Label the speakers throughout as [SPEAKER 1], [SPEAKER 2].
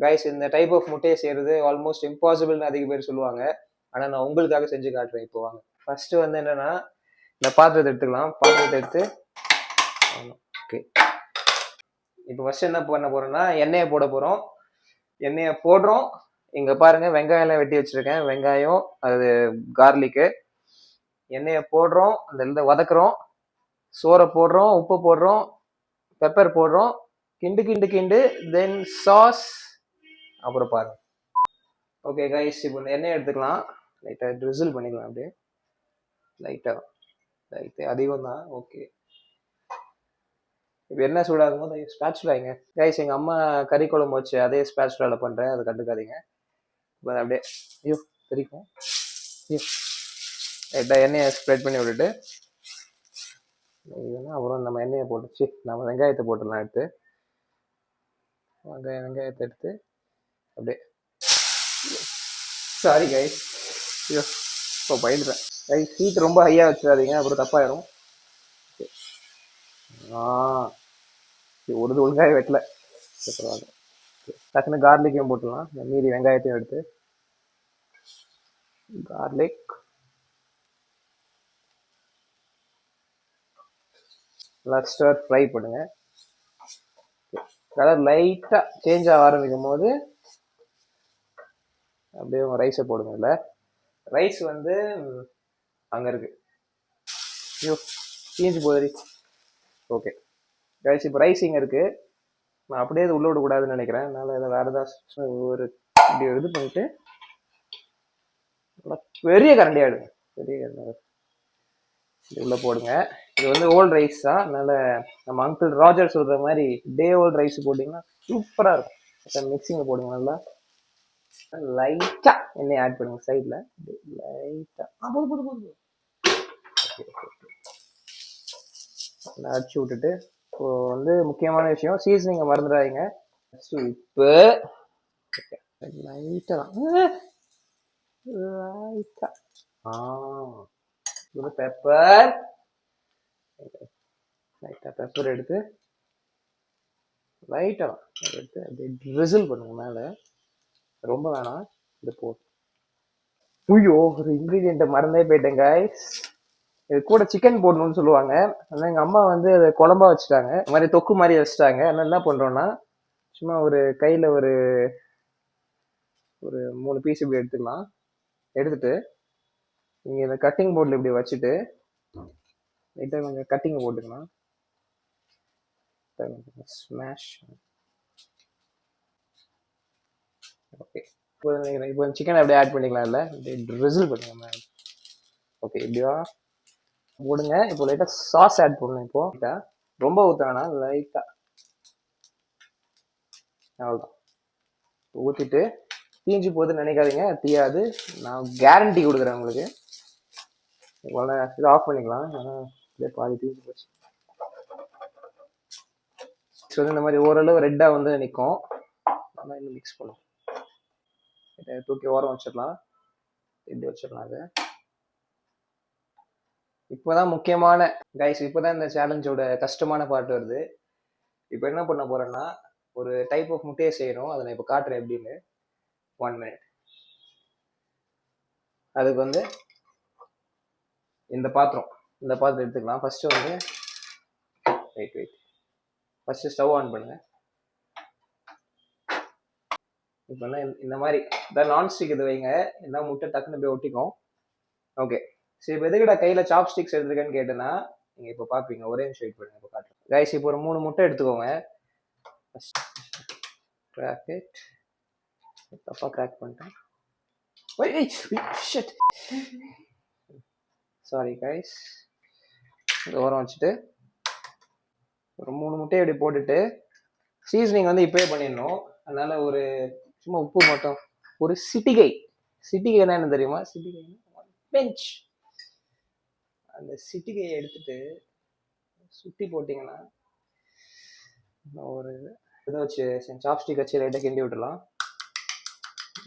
[SPEAKER 1] Guys இந்த type of முட்டையை செய்கிறது ஆல்மோஸ்ட் இம்பாசிபிள்னு அதிக பேர் சொல்லுவாங்க. ஆனால் நான் உங்களுக்காக செஞ்சு காட்டுறேன். இப்போ வாங்க. ஃபஸ்ட்டு வந்து என்னென்னா இந்த பாத்திரத்தை எடுத்துக்கலாம். பாத்திரத்தை எடுத்து ஓகே. இப்போ ஃபஸ்ட்டு என்ன பண்ண போகிறோன்னா எண்ணெயை போட போகிறோம். எண்ணெயை போடுறோம். இங்கே பாருங்கள் வெங்காயம்லாம் வெட்டி வச்சுருக்கேன். வெங்காயம், அது கார்லிக்கு. எண்ணெயை போடுறோம், அந்த இதை வதக்குறோம், சோறை போடுறோம், உப்பு போடுறோம், பெப்பர் போடுறோம், கிண்டு கிண்டு கிண்டு, தென் சாஸ், அப்புறம் பாருங்க. ஓகே கைஸ், இப்போ இந்த எண்ணெயை எடுத்துக்கலாம். லைட்டாக ட்ரிசில் பண்ணிக்கலாம். அப்படியே லைட்டாக அதிகம் தான். ஓகே, இப்போ என்ன சூடாகும் போது ஸ்பேச்சுலாங்க கைஸ். எங்கள் அம்மா கறி குழம்பு வச்சு அதே ஸ்பேச்சுலாவில் பண்ணுறேன், அதை கண்டுக்காதீங்க. இப்போ அப்படியே ஐயோ தெரிக்கும். ஐயோ லைட்டாக எண்ணெயை ஸ்ப்ரெட் பண்ணி விட்டுட்டு அப்புறம் நம்ம எண்ணெயை போட்டுச்சு நம்ம வெங்காயத்தை போட்டுடலாம். எடுத்து வெங்காயத்தை எடுத்து அப்படியே சாரி கைஸ், ஐயோ இப்போ பயந்துட்டேன் கைஸ். ஹீட் ரொம்ப ஹையாக வச்சிடாதீங்க, அப்புறம் தப்பாயிடும். ஒரு வெங்காயம் வெட்டல, பரவாயில்ல. டக்குன்னு கார்லிக்கையும் போட்டுடலாம். மீதி வெங்காயத்தையும் எடுத்து கார்லிக், ஸ்டர் ஃப்ரை பண்ணுங்க. கலர் லைட்டாக சேஞ்ச் ஆக ஆரம்பிக்கும் போது அப்படியே உங்கள் ரைஸை போடுங்க. இல்லை ரைஸ் வந்து அங்கே இருக்கு. ஐயோ தீஞ்சு போகுது. ஓகே ரைஸ், இப்போ ரைஸ் இங்கே இருக்கு. நான் அப்படியே இது உள்ள விடக்கூடாதுன்னு நினைக்கிறேன். அதனால இதை வேறு ஏதாவது ஒரு இப்படி இது பண்ணிட்டு பெரிய கரண்டி ஆகிடுங்க. பெரிய கரண்டி இது உள்ள போடுங்க. இது வந்து ஓல்டு ரைஸ் தான். அதனால நம்ம அங்கிள் ராஜர் சொல்ற மாதிரி டே ஓல்டு ரைஸ் போட்டிங்கன்னா சூப்பராக இருக்கும். மிக்சிங்கில் போடுங்க. நல்லா லைட்டா எண்ணெய் ஆட் பண்ணுங்க சைடில். லைட்டா போது அடிச்சு விட்டுட்டு, இப்போ வந்து முக்கியமான விஷயம் சீசனிங்கை மறந்துடாதீங்க. உப்பு லைட்டா லைட்டா பெப்பர், லைட்டா பெப்பர் எடுத்து லைட்டா எடுத்து அப்படியே ட்ரிசில் பண்ணுங்க மேலே. ரொம்ப வேணாம், இது போட்டு. ஐயோ ஒரு இன்க்ரீடியண்ட்டை மறந்தே போயிட்டேன் கைஸ். இது கூட சிக்கன் போடணும்னு சொல்லுவாங்க. ஆனால் எங்கள் அம்மா வந்து அதை குழம்பா வச்சுட்டாங்க, இந்த மாதிரி தொக்கு மாதிரி வச்சுட்டாங்க. அதனால என்ன பண்ணுறோன்னா சும்மா ஒரு கையில் ஒரு 3 பீஸ் இப்படி எடுத்துக்கலாம். எடுத்துட்டு நீங்கள் இந்த கட்டிங் போர்டில் இப்படி வச்சுட்டு லைட்டாக கொஞ்சம் கட்டிங்கை போட்டுக்கலாம். ஸ்மாஷ். ஓகே, இப்போ சிக்கன் அப்படியே ஆட் பண்ணிக்கலாம். இல்லை ட்ரிசில் பண்ணுங்க. ஓகே இப்படியா போடுங்க. இப்போ லைட்டாக சாஸ் ஆட் பண்ணணும். இப்போ ரொம்ப ஊற்றானா லைட்டாக, அவ்வளோதான். ஊற்றிட்டு தீஞ்சு போகுதுன்னு நினைக்காதீங்க, தீயாது. நான் கேரண்டி கொடுக்குறேன் உங்களுக்கு. இதை ஆஃப் பண்ணிக்கலாம். அப்படியே பாதி தீஞ்சு போச்சு. வந்து இந்த மாதிரி ஓரளவு ரெட்டாக வந்து நிற்கும். ஆனால் இன்னும் மிக்ஸ் பண்ணும். தூக்கி ஓரம் வச்சிடலாம். இப்படி வச்சிடலாம். அது இப்போதான் முக்கியமான கைஸ், இப்போதான் இந்த சேலஞ்சோட கஷ்டமான பார்ட் வருது. இப்போ என்ன பண்ண போறேன்னா ஒரு டைப் ஆஃப் முட்டையை செய்யணும். அதை நான் இப்போ காட்டுறேன் எப்படின்னு. 1 minute. அதுக்கு வந்து இந்த பாத்திரம் எடுத்துக்கலாம். ஃபர்ஸ்ட் வந்து வெயிட் ஃபர்ஸ்ட் ஸ்டவ் ஆன் பண்ணுங்க. இப்போ இந்த மாதிரி நான்ஸ்டிக் இது வைங்க. என்ன முட்டை டக்குன்னு போய் ஒட்டிக்கும். ஓகே சரி, இப்போ எதுக்கிட்ட கையில் சாப்ஸ்டிக்ஸ் எடுத்துருக்கேன்னு கேட்டேன்னா நீங்கள் இப்போ பார்ப்பீங்க. ஒரே நிமிஷம் வெயிட் பண்ணுங்க, இப்போ காட்டுறேன் கைஸ். இப்போ ஒரு 3 முட்டை எடுத்துக்கோங்க. Crack it. தப்பாக கிராக் பண்ணிட்டேன். Sorry guys. ஓரம் வச்சுட்டு ஒரு 3 முட்டையை இப்படி போட்டுட்டு சீசனிங் வந்து இப்போயே பண்ணிடணும். அதனால ஒரு சும்மா உப்பு மட்டும் ஒரு சிட்டிகை என்னன்னு தெரியுமா? சிட்டிகை பெஞ்ச். அந்த சிட்டிகையை எடுத்துட்டு சுட்டி போட்டிங்கன்னா ஒரு இதை வச்சு சாப்ஸ்டிக் வச்சு லைட்டாக கிண்டி விட்டுலாம்.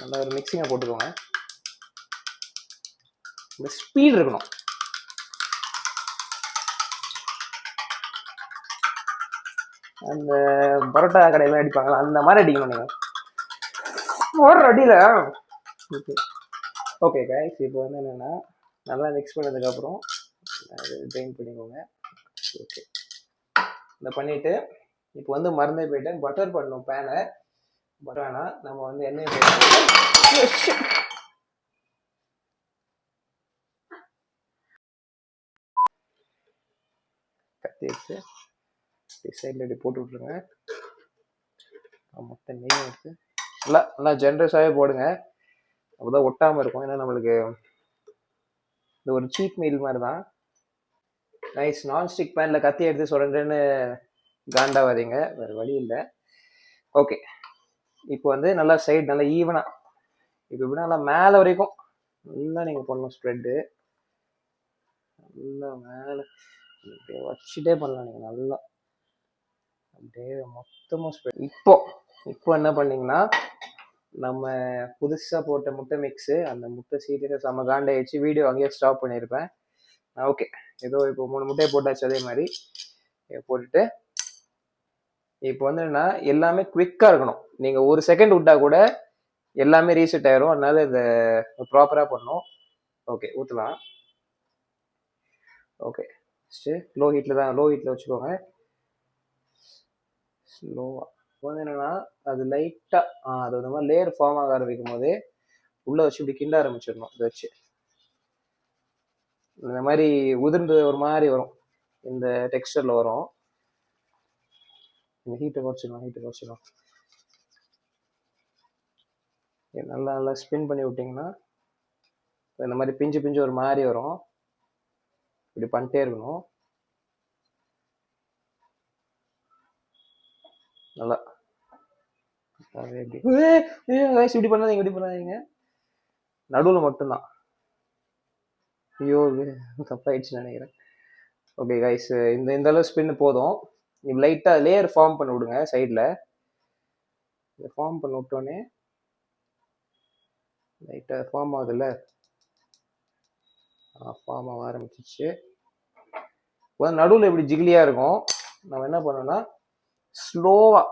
[SPEAKER 1] நல்லா ஒரு மிக்சிங்கை போட்டுக்கோங்க. இந்த ஸ்பீட் இருக்கணும். அந்த பரோட்டா கடையில் அடிப்பாங்களா அந்த மாதிரி அடிக்கணும். நீங்கள் ஒரு அடியில். ஓகே ஓகே கைஸ், இப்போ வந்து என்னென்னா நல்லா மிக்ஸ் பண்ணதுக்கப்புறம் ட்ரைன் பண்ணிக்கோங்க. ஓகே, இதை பண்ணிவிட்டு இப்போ வந்து மறந்தே போயிட்டேன், பட்டர் பண்ணணும் பேனை. பட் ஆனால் நம்ம வந்து எண்ணெய் கத்தி வச்சு சைடில் இப்படி போட்டு விட்ருங்க. மொத்தம் நெய் எடுத்து நல்லா நல்லா ஜென்ரஸாகவே போடுங்க, அப்போதான் ஒட்டாமல் இருக்கும். ஏன்னா நம்மளுக்கு இது ஒரு சீப் மீல் மாதிரி தான். நைஸ். நான்ஸ்டிக் பேனில் கத்தி எடுத்து சொல்கிறேன்னு காண்டாவாதீங்க, வேறு வழி இல்லை. ஓகே, இப்போ வந்து நல்லா சைடு நல்லா ஈவனாக இப்போ இப்படி நல்லா மேலே வரைக்கும் நல்லா நீங்கள் பண்ணணும். ஸ்ப்ரெட்டு நல்லா மேலே அப்படியே வச்சுட்டே பண்ணலாம் நீங்கள் நல்லா அப்படியே மொத்தமாக ஸ்ப்ரெட். இப்போ என்ன பண்ணிங்கன்னா, நம்ம புதுசாக போட்ட முட்டை மிக்ஸு, அந்த முட்டை சீரியஸாக செம்ம காண்டாயிடுச்சு. வீடியோ அங்கேயே ஸ்டாப் பண்ணியிருப்பேன். ஓகே, ஏதோ இப்போ 3 முட்டையை போட்டாச்சு. அதே மாதிரி போட்டுட்டு இப்போ வந்து என்னன்னா எல்லாமே குவிக்காக இருக்கணும். நீங்கள் 1 செகண்ட் விட்டா கூட எல்லாமே ரீசெட் ஆயிரும். அதனால இதை ப்ராப்பராக பண்ணணும். ஓகே, ஊற்றலாம். ஓகே, ஃபஸ்ட்டு லோ ஹீட்டில் வச்சுக்கோங்க. ஸ்லோவாக வந்து என்னென்னா அது லைட்டாக அது இந்த மாதிரி லேயர் ஃபார்ம் ஆக ஆரம்பிக்கும் போதே உள்ளே வச்சு இப்படி கிண்ட ஆரம்பிச்சிடணும். இதை வச்சு இந்த மாதிரி உதிர்ந்து ஒரு மாதிரி வரும், இந்த டெக்ஸ்டரில் வரும். இந்த ஹீட்டை குறைச்சிடும். நல்லா நல்லா ஸ்பின் பண்ணி விட்டிங்கன்னா இந்த மாதிரி பிஞ்சு ஒரு மாதிரி வரும். இப்படி பண்ணிட்டே இருக்கணும் நல்லா. இப்படி பண்ணாதீங்க, நடுவில் மட்டும்தான். ஐயோ தப்பாயிடுச்சுன்னு நினைக்கிறேன். ஓகே கைஸ், இந்த அளவு ஸ்பின் போதும். இப்போ லைட்டாக லேயர் ஃபார்ம் பண்ணி விடுங்க சைடில். இதை ஃபார்ம் பண்ணி விட்டோன்னே லைட்டாக ஃபார்ம் ஆகுதுல்ல, ஃபார்ம் ஆக ஆரம்பிச்சிச்சு. நடுவில் எப்படி ஜிகிலியாக இருக்கும். நம்ம என்ன பண்ணோம்னா ஸ்லோவாக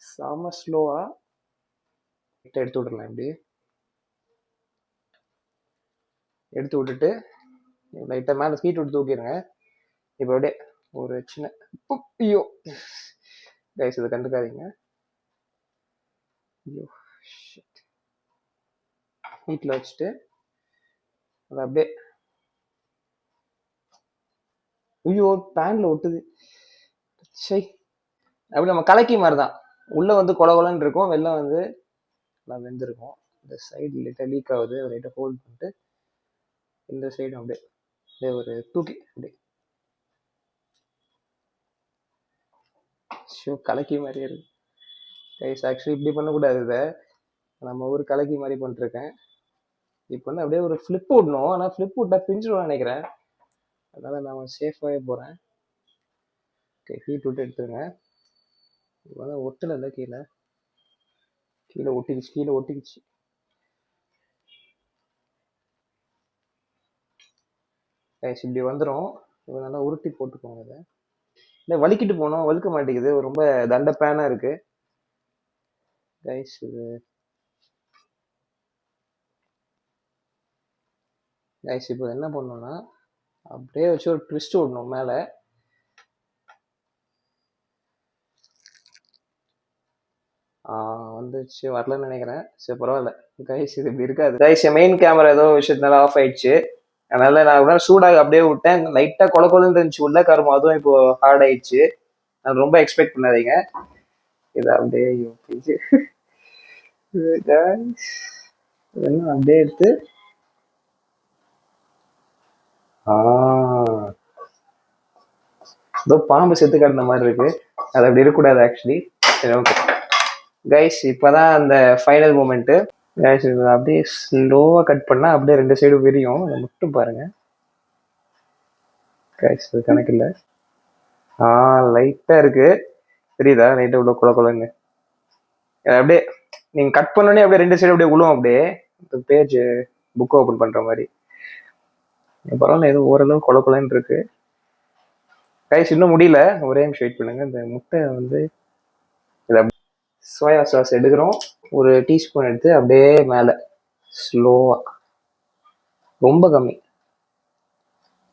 [SPEAKER 1] செம ஸ்லோவாக எடுத்து விடலாம். இப்படி எடுத்து விட்டுட்டு லைட்டாக மேலே ஹீட் விட்டு தூக்கிடுங்க. இப்போ அப்படியே ஒரு சின்ன ஐயோ கைஸ், இதை கண்டுக்காதீங்க. ஐயோ ஹீட்டில் வச்சுட்டு அதை அப்படியே ஐயோ பேனில் ஒட்டுது. சரி, அப்படி நம்ம கலக்கி மாதிரி தான். உள்ளே வந்து கொலன்னு இருக்கும், வெள்ளம் வந்து நல்லா வெந்திருக்கும். இந்த சைடு லைட்டாக லீக் ஆகுது, லைட்டாக ஹோல்ட் பண்ணிட்டு இந்த சைடு அப்படியே ஒரு தூக்கி அப்படியே கலக்கி மாதிரியே இருக்கு கைஸ். ஆக்சுவலி இப்படி பண்ணக்கூடாது, இதை நம்ம ஒரு கலக்கி மாதிரி பண்ணிருக்கேன். இப்போ வந்து அப்படியே ஒரு ஃப்ளிப் விடணும், ஆனால் ஃப்ளிப் விட்டா பிஞ்சிடுவான்னு நினைக்கிறேன். அதனால நான் சேஃபாகவே போகிறேன். ஓகே, ஹீட் விட்டு எடுத்துருங்க. இப்போ வந்து ஒட்டலை இல்லை, கீழே ஒட்டிக்கிச்சு. கைஸ் இப்படி வந்துடும். இப்போ நல்லா உருட்டி போட்டுக்கோங்க. இதை இல்லை வலிக்கிட்டு போனோம், வலுக்க மாட்டேங்குது, ரொம்ப தண்ட பேனாக இருக்குது கைஸ். இது கைஸ் இப்போ என்ன பண்ணணும்னா அப்படியே வச்சு ஒரு ட்விஸ்ட் விடணும் மேலே. வந்துச்சு, வரலன்னு நினைக்கிறேன். சரி பரவாயில்ல கைஸ், இது இப்படி இருக்காது கைஸ். மெயின் கேமரா ஏதோ விஷயத்தினால ஆஃப் ஆயிடுச்சு. அதனால நான் உடனே சூடாக அப்படியே விட்டேன். லைட்டாக கொலன்னு இருந்துச்சு உள்ள கரும்பு, அதுவும் இப்போ ஹார்ட் ஆயிடுச்சு. நான் ரொம்ப எக்ஸ்பெக்ட் பண்ணாதீங்க. இதை அப்படியே அப்படியே எடுத்து ஏதோ பாம்பு செத்து காட்டின மாதிரி இருக்கு. அது அப்படி இருக்கக்கூடாது ஆக்சுவலி. சரி ஓகே கைஸ், இப்போதான் அந்த ஃபைனல் மூமெண்ட்டு கைஸ். அப்படியே ஸ்லோவாக கட் பண்ணால் அப்படியே 2 சைடும் விரியும். அதை மட்டும் பாருங்க கைஸ், அது கணக்கு இல்லை. லைட்டாக இருக்கு, தெரியுதா? லைட்டாக உள்ள கொலன்னு அப்படியே நீங்கள் கட் பண்ணோடனே அப்படியே 2 சைடு அப்படியே விழுவும், அப்படியே பேஜ் புக் ஓப்பன் பண்ணுற மாதிரி. பரவாயில்ல, எதுவும் ஓரளவு கொலன்னு இருக்கு கைஸ். இன்னும் முடியல, ஒரே நிமிஷம் வெயிட் பண்ணுங்க. இந்த முட்டை வந்து சோயா சாஸ் எடுக்கிறோம். ஒரு டீஸ்பூன் எடுத்து அப்படியே மேலே ஸ்லோவாக, ரொம்ப கம்மி,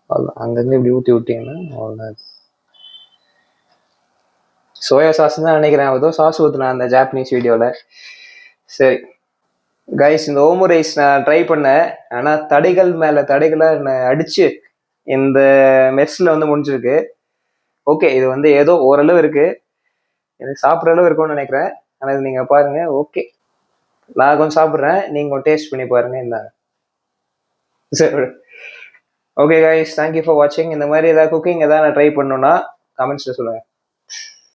[SPEAKER 1] அவ்வளோ அங்கங்கே இப்படி ஊற்றி விட்டீங்கன்னா அவ்வளோதான். சோயா சாஸ் தான் நினைக்கிறேன், ஏதோ சாஸ் ஊற்றுனேன் அந்த ஜாப்பனீஸ் வீடியோவில். சரி கைஸ், இந்த ஓமு ரைஸ் நான் ட்ரை பண்ணேன். ஆனால் தடைகள் மேலே தடைகளாக என்னை அடிச்சு இந்த மெஸ்ஸில் வந்து முடிஞ்சிருக்கு. ஓகே, இது வந்து ஏதோ ஓரளவு இருக்கு, எனக்கு சாப்பிட்ற அளவு இருக்கும்னு நினைக்கிறேன். ஆனால் இது நீங்கள் பாருங்க. ஓகே, நான் கொஞ்சம் சாப்பிட்றேன், நீங்கள் கொஞ்சம் டேஸ்ட் பண்ணி பாருங்க. இந்தாங்க. சரி, ஓகே கைஸ், தேங்க்யூ ஃபார் வாட்சிங். இந்த மாதிரி ஏதாவது குக்கிங் ஏதாவது நான் ட்ரை பண்ணணும்னா கமெண்ட்ஸில் சொல்லுங்கள்.